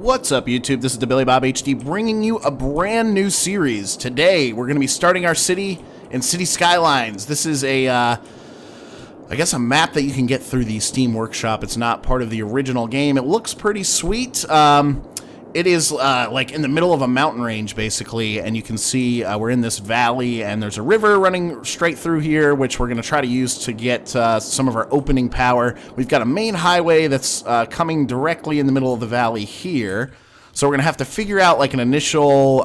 What's up, YouTube? This is the Billy Bob HD bringing you a brand new series. Today, we're going to be starting our city in City Skylines. This is I guess a map that you can get through the Steam Workshop. It's not part of the original game. It looks pretty sweet. It is like in the middle of a mountain range, basically, and you can see we're in this valley, and there's a river running straight through here, which we're going to try to use to get some of our opening power. We've got a main highway that's coming directly in the middle of the valley here, so we're going to have to figure out like an initial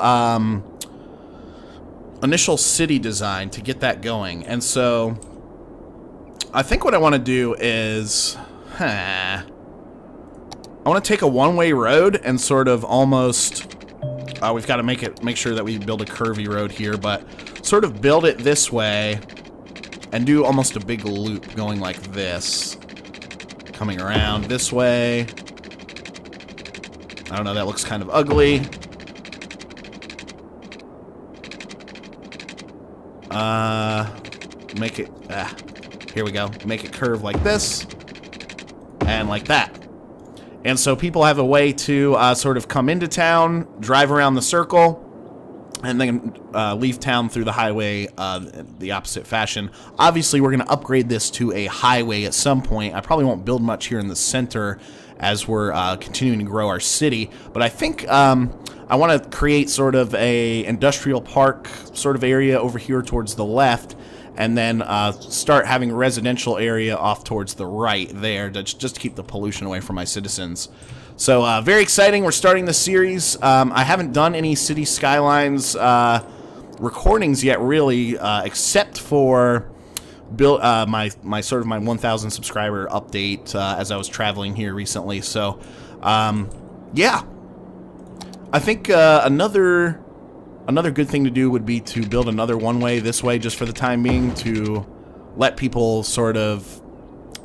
city design to get that going. And so I think what I want to do is I want to take a one-way road and sort of almost, we've got to make sure that we build a curvy road here, but sort of build it this way and do almost a big loop going like this, coming around this way. I don't know, that looks kind of ugly. Make it, here we go. Make it curve like this and like that. And so people have a way to sort of come into town, drive around the circle, and then leave town through the highway the opposite fashion. Obviously, we're going to upgrade this to a highway at some point. I probably won't build much here in the center as we're continuing to grow our city. But I think I want to create sort of a industrial park sort of area over here towards the left, and then start having a residential area off towards the right there to just keep the pollution away from my citizens. So very exciting. We're starting the series. I haven't done any City Skylines recordings yet, really, except for my 1,000 subscriber update as I was traveling here recently. So yeah, I think Another good thing to do would be to build another one-way this way just for the time being, to let people sort of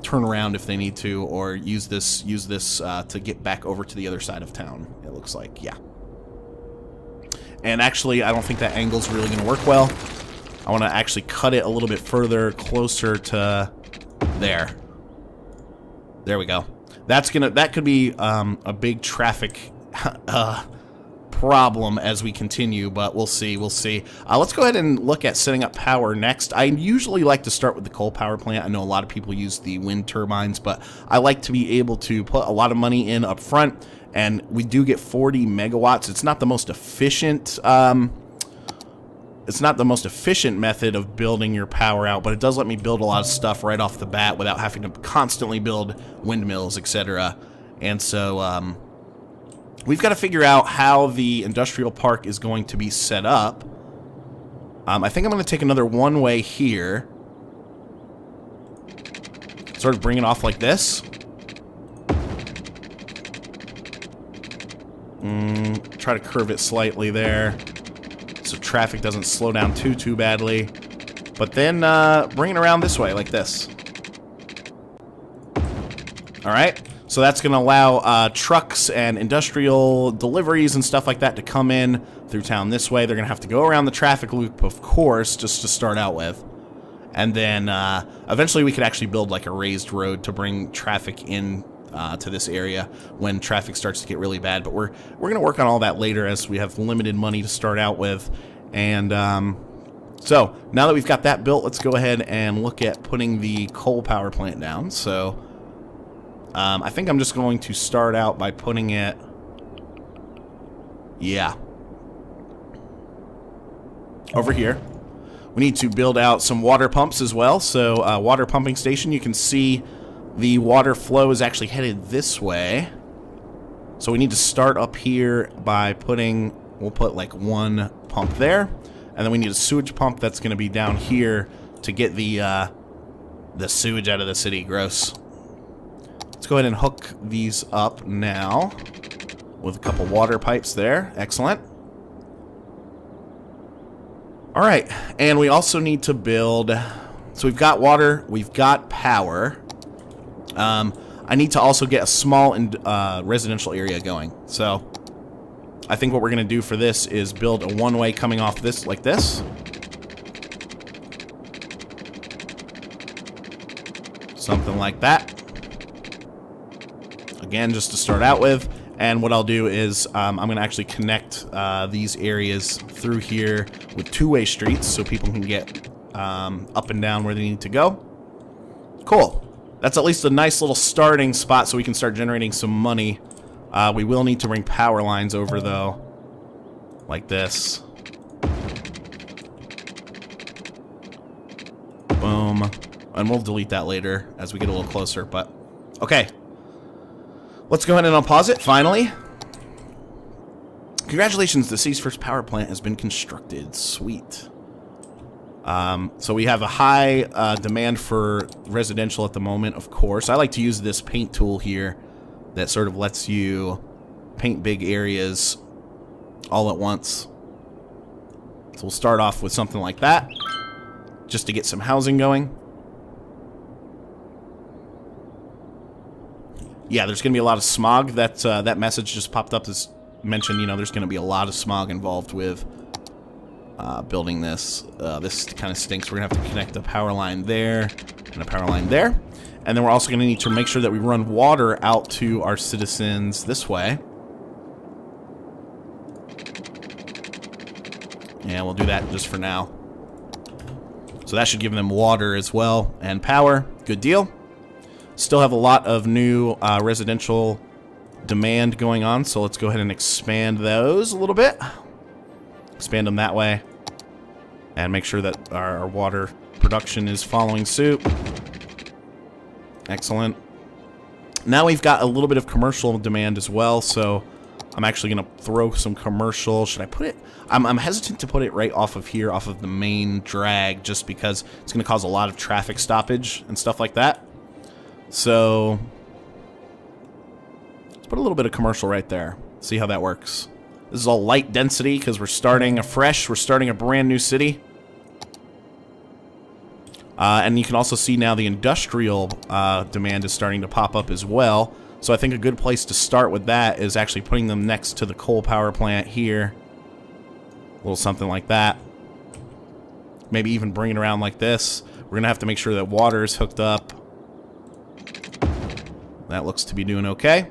turn around if they need to, or use this to get back over to the other side of town, it looks like. Yeah. And actually, I don't think that angle's really going to work well. I want to actually cut it a little bit further, closer to there. There we go. That could be a big traffic problem as we continue, but we'll see. Let's go ahead and look at setting up power next. I usually like to start with the coal power plant. I know a lot of people use the wind turbines, but I like to be able to put a lot of money in up front, and we do get 40 megawatts. It's not the most efficient method of building your power out, but it does let me build a lot of stuff right off the bat without having to constantly build windmills, etc. And so we've got to figure out how the industrial park is going to be set up. I think I'm going to take another one-way here. Sort of bring it off like this. Try to curve it slightly there, so traffic doesn't slow down too badly. But then bring it around this way, like this. Alright. So that's going to allow trucks and industrial deliveries and stuff like that to come in through town this way. They're going to have to go around the traffic loop, of course, just to start out with. And then eventually we could actually build like a raised road to bring traffic in to this area when traffic starts to get really bad. But we're going to work on all that later, as we have limited money to start out with. And so now that we've got that built, let's go ahead and look at putting the coal power plant down. So I think I'm just going to start out by putting it, yeah, over here. We need to build out some water pumps as well. So water pumping station, you can see the water flow is actually headed this way. So we need to start up here by we'll put like one pump there, and then we need a sewage pump that's going to be down here to get the sewage out of the city. Gross. Let's go ahead and hook these up now with a couple water pipes there. Excellent. All right, and we also need to build, so we've got water, we've got power. I need to also get a small residential area going. So I think what we're going to do for this is build a one-way coming off this like this. Something like that. Again, just to start out with. And what I'll do is I'm going to actually connect these areas through here with two-way streets so people can get up and down where they need to go. Cool. That's at least a nice little starting spot so we can start generating some money. We will need to bring power lines over, though. Like this. Boom. And we'll delete that later as we get a little closer, but... Okay. Let's go ahead and unpause it, finally. Congratulations, the city's first power plant has been constructed. Sweet. So we have a high demand for residential at the moment, of course. I like to use this paint tool here that sort of lets you paint big areas all at once. So we'll start off with something like that, just to get some housing going. Yeah, there's going to be a lot of smog. That message just popped up as mentioned. You know, there's going to be a lot of smog involved with building this. This kind of stinks. We're going to have to connect a power line there and a power line there. And then we're also going to need to make sure that we run water out to our citizens this way. Yeah, we'll do that just for now. So that should give them water as well and power. Good deal. Still have a lot of new residential demand going on, so let's go ahead and expand those a little bit. Expand them that way. And make sure that our water production is following suit. Excellent. Now we've got a little bit of commercial demand as well, so I'm actually going to throw some commercial. Should I put it? I'm hesitant to put it right off of here, off of the main drag, just because it's going to cause a lot of traffic stoppage and stuff like that. So let's put a little bit of commercial right there. See how that works. This is all light density because we're starting afresh. We're starting a brand new city. And you can also see now the industrial demand is starting to pop up as well. So I think a good place to start with that is actually putting them next to the coal power plant here. A little something like that. Maybe even bring it around like this. We're going to have to make sure that water is hooked up. That looks to be doing okay.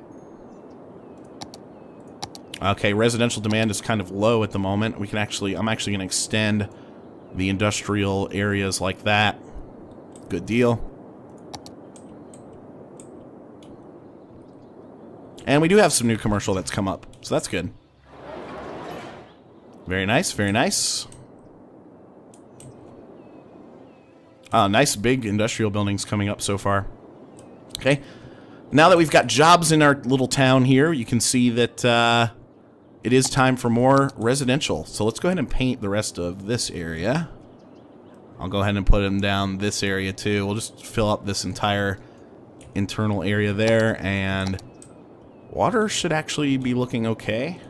Okay, residential demand is kind of low at the moment. I'm actually going to extend the industrial areas like that. Good deal. And we do have some new commercial that's come up, so that's good. Very nice, very nice. Nice big industrial buildings coming up so far. Okay. Now that we've got jobs in our little town here, you can see that it is time for more residential. So let's go ahead and paint the rest of this area. I'll go ahead and put them down this area too. We'll just fill up this entire internal area there, and water should actually be looking okay.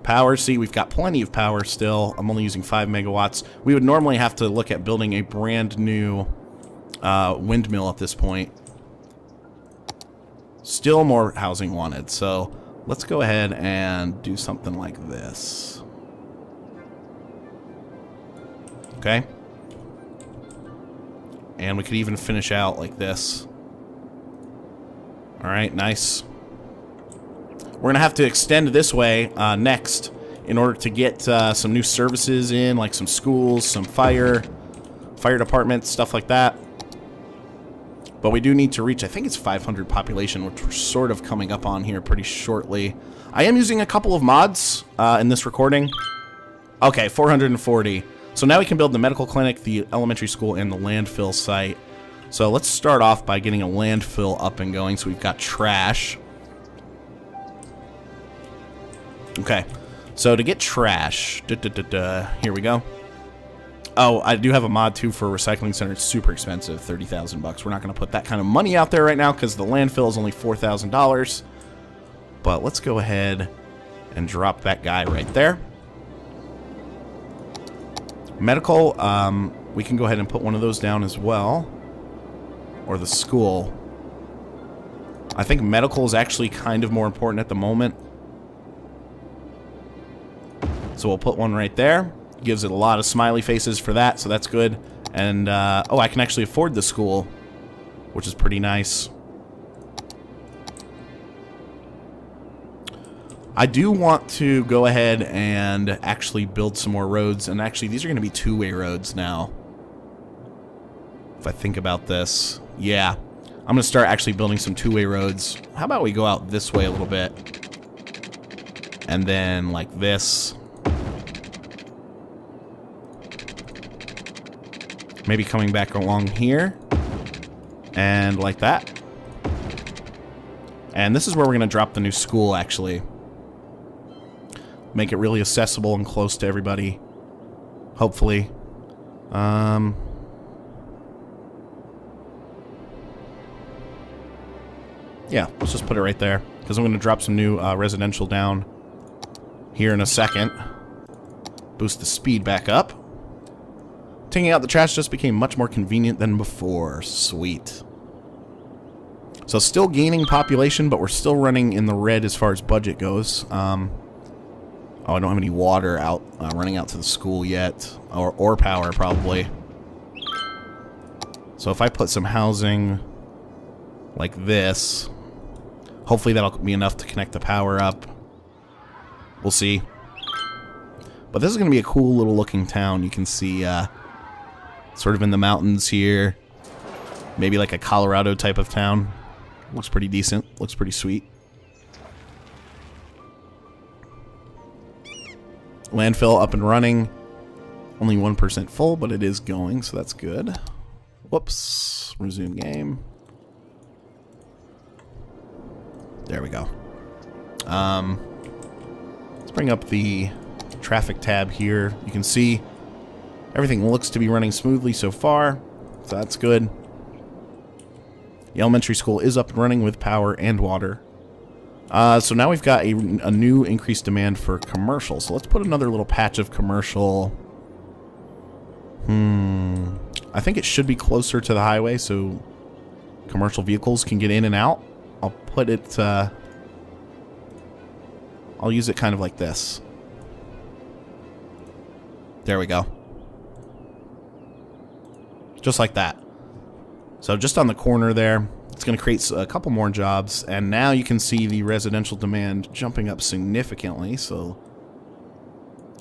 Power, see, we've got plenty of power still. I'm only using 5 megawatts. We would normally have to look at building a brand new windmill at this point. Still more housing wanted, so let's go ahead and do something like this. Okay. And we could even finish out like this. Alright, nice. We're going to have to extend this way next in order to get some new services in, like some schools, some fire departments, stuff like that. But we do need to reach, I think it's 500 population, which we're sort of coming up on here pretty shortly. I am using a couple of mods in this recording. Okay, 440. So now we can build the medical clinic, the elementary school, and the landfill site. So let's start off by getting a landfill up and going. So we've got trash. Okay, so to get trash, here we go. Oh, I do have a mod too for a recycling center. It's super expensive, 30,000 bucks. We're not going to put that kind of money out there right now because the landfill is only $4,000. But let's go ahead and drop that guy right there. Medical, we can go ahead and put one of those down as well. Or the school. I think medical is actually kind of more important at the moment. So we'll put one right there. Gives it a lot of smiley faces for that, so that's good. And, oh, I can actually afford the school, which is pretty nice. I do want to go ahead and actually build some more roads. And actually, these are going to be two-way roads now. If I think about this. Yeah. I'm going to start actually building some two-way roads. How about we go out this way a little bit? And then like this. Maybe coming back along here. And like that. And this is where we're going to drop the new school, actually. Make it really accessible and close to everybody. Hopefully. Yeah, let's just put it right there. Because I'm going to drop some new residential down here in a second. Boost the speed back up. Taking out the trash just became much more convenient than before. Sweet. So still gaining population, but we're still running in the red as far as budget goes. Oh, I don't have any water out running out to the school yet. Or power, probably. So if I put some housing like this, hopefully that'll be enough to connect the power up. We'll see. But this is going to be a cool little looking town. You can see sort of in the mountains here. Maybe like a Colorado type of town. Looks pretty decent. Looks pretty sweet. Landfill up and running. Only 1% full, but it is going, so that's good. Whoops. Resume game. There we go. Let's bring up the traffic tab here. You can see everything looks to be running smoothly so far, so that's good. The elementary school is up and running with power and water. So now we've got a new increased demand for commercial. So let's put another little patch of commercial. I think it should be closer to the highway so commercial vehicles can get in and out. I'll put it, I'll use it kind of like this. There we go. Just like that. So just on the corner there, it's going to create a couple more jobs. And now you can see the residential demand jumping up significantly. So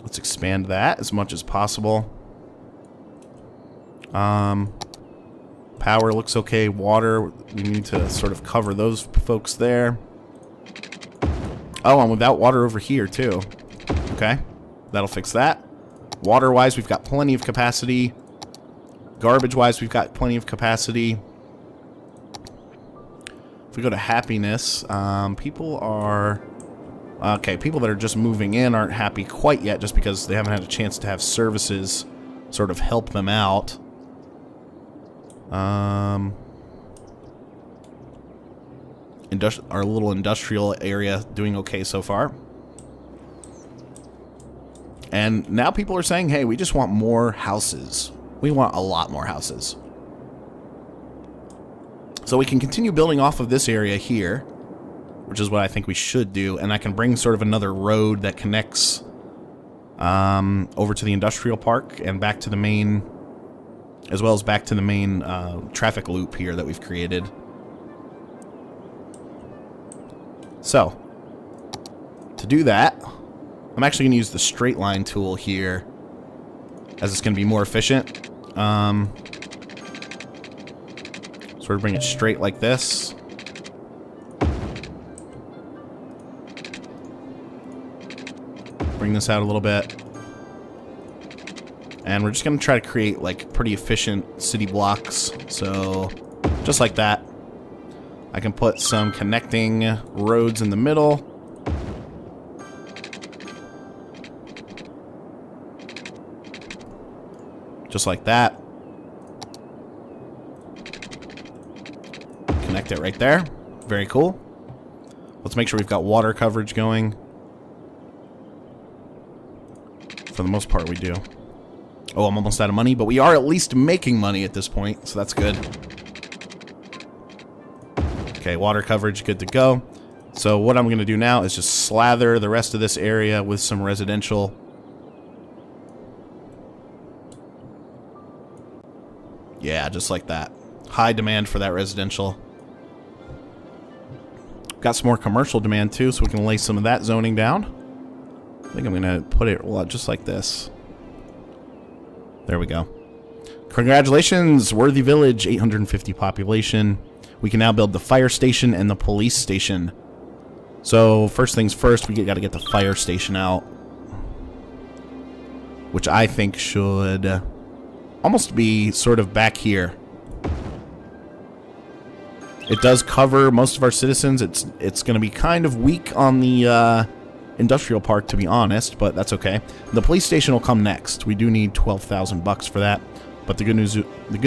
let's expand that as much as possible. Power looks okay. Water, we need to sort of cover those folks there. Oh, and without water over here too. Okay, that'll fix that. Water-wise, we've got plenty of capacity. Garbage-wise, we've got plenty of capacity. If we go to happiness, people are... Okay, people that are just moving in aren't happy quite yet just because they haven't had a chance to have services sort of help them out. Our little industrial area doing okay so far. And now people are saying, hey, we just want more houses. We want a lot more houses. So we can continue building off of this area here, which is what I think we should do. And I can bring sort of another road that connects over to the industrial park and back to the main, as well as back to the main traffic loop here that we've created. So, to do that, I'm actually going to use the straight line tool here, as it's going to be more efficient. Sort of bring it straight like this. Bring this out a little bit. And we're just going to try to create like pretty efficient city blocks. So, just like that. I can put some connecting roads in the middle. Just like that. Connect it right there. Very cool. Let's make sure we've got water coverage going. For the most part, we do. Oh, I'm almost out of money, but we are at least making money at this point, so that's good. Okay, water coverage, good to go. So what I'm going to do now is just slather the rest of this area with some residential. Yeah, just like that. High demand for that residential. Got some more commercial demand too, so we can lay some of that zoning down. I think I'm gonna put it just like this. There we go. Congratulations, Worthy Village, 850 population. We can now build the fire station and the police station. So first things first, we got to get the fire station out, which I think should almost be sort of back here. It does cover most of our citizens. It's going to be kind of weak on the industrial park, to be honest, but that's okay. The police station will come next. We do need 12,000 bucks for that, but the good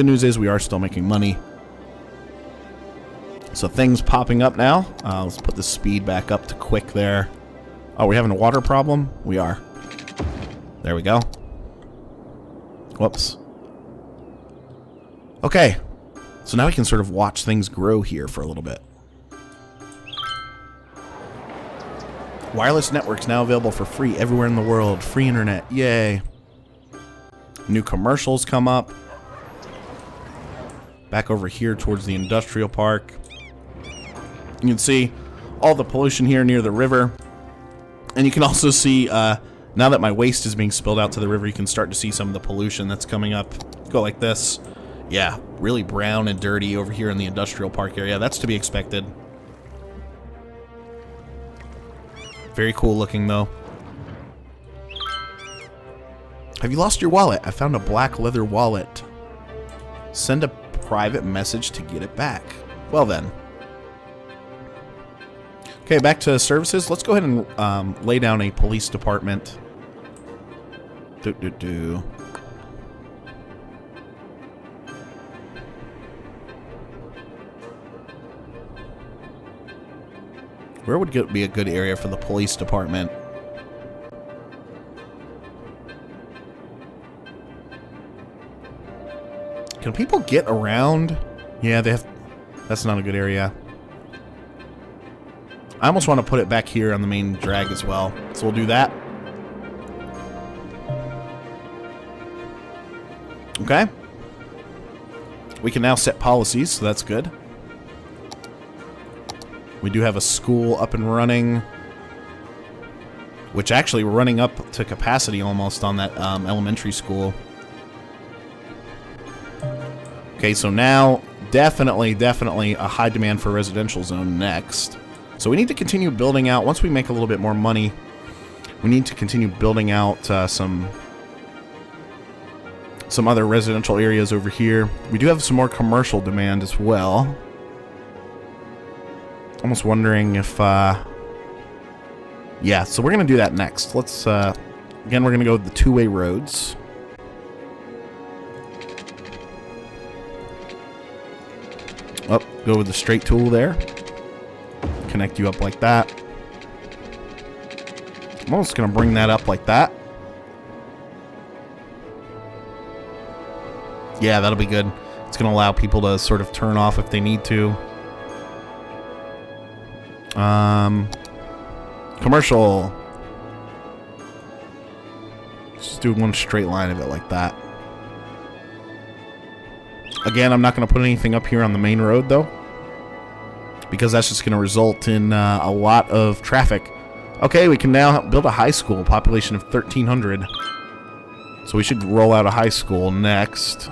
news is we are still making money. So things popping up now. Let's put the speed back up to quick there. Oh, we're having a water problem? We are. There we go. Whoops. Okay. So now we can sort of watch things grow here for a little bit. Wireless networks now available for free everywhere in the world. Free internet. Yay. New commercials come up. Back over here towards the industrial park. You can see all the pollution here near the river. And you can also see, now that my waste is being spilled out to the river, you can start to see some of the pollution that's coming up. Go like this. Yeah, really brown and dirty over here in the industrial park area. That's to be expected. Very cool looking, though. Have you lost your wallet? I found a black leather wallet. Send a private message to get it back. Well then. Okay, back to services. Let's go ahead and lay down a police department. Where would be a good area for the police department? Can people get around? Yeah, they have. That's not a good area. I almost want to put it back here on the main drag as well. So we'll do that. Okay. We can now set policies, so that's good. We do have a school up and running, which actually we're running up to capacity almost on that elementary school. Okay, so now definitely a high demand for residential zone next. So we need to continue building out. Once we make a little bit more money, we need to continue building out some other residential areas over here. We do have some more commercial demand as well. Almost wondering if yeah, so we're gonna do that next. Let's again, we're gonna go with the two-way roads. Oh, go with the straight tool there. Connect you up like that. I'm almost gonna bring that up like that. Yeah, that'll be good. It's gonna allow people to sort of turn off if they need to. Commercial. Just do one straight line of it like that. Again, I'm not going to put anything up here on the main road, though, because that's just going to result in a lot of traffic. Okay, we can now build a high school, population of 1,300. So we should roll out a high school next.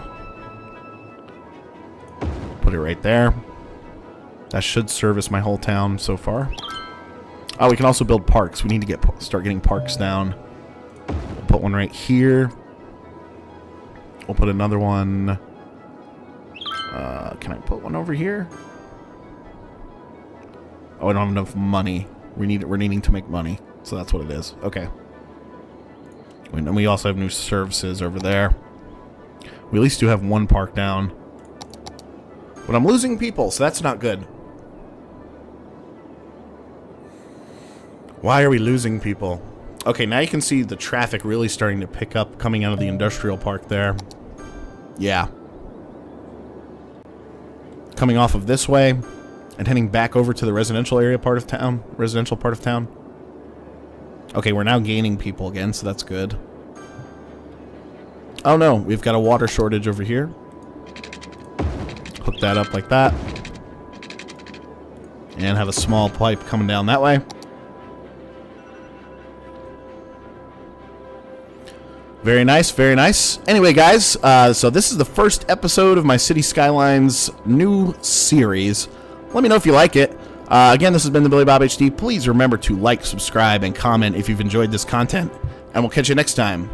Put it right there. That should service my whole town so far. Oh, we can also build parks. We need to start getting parks down. We'll put one right here. We'll put another one. Can I put one over here? Oh, I don't have enough money. We're needing to make money, so that's what it is. Okay. And we also have new services over there. We at least do have one park down. But I'm losing people, so that's not good. Why are we losing people? Okay, now you can see the traffic really starting to pick up coming out of the industrial park there. Yeah. Coming off of this way and heading back over to the residential part of town. Okay, we're now gaining people again, so that's good. Oh no, we've got a water shortage over here. Hook that up like that. and have a small pipe coming down that way. Very nice, very nice. Anyway, guys, so this is the first episode of my City Skylines new series. Let me know if you like it. Again, this has been the Billy Bob HD. Please remember to like, subscribe, and comment if you've enjoyed this content. And we'll catch you next time.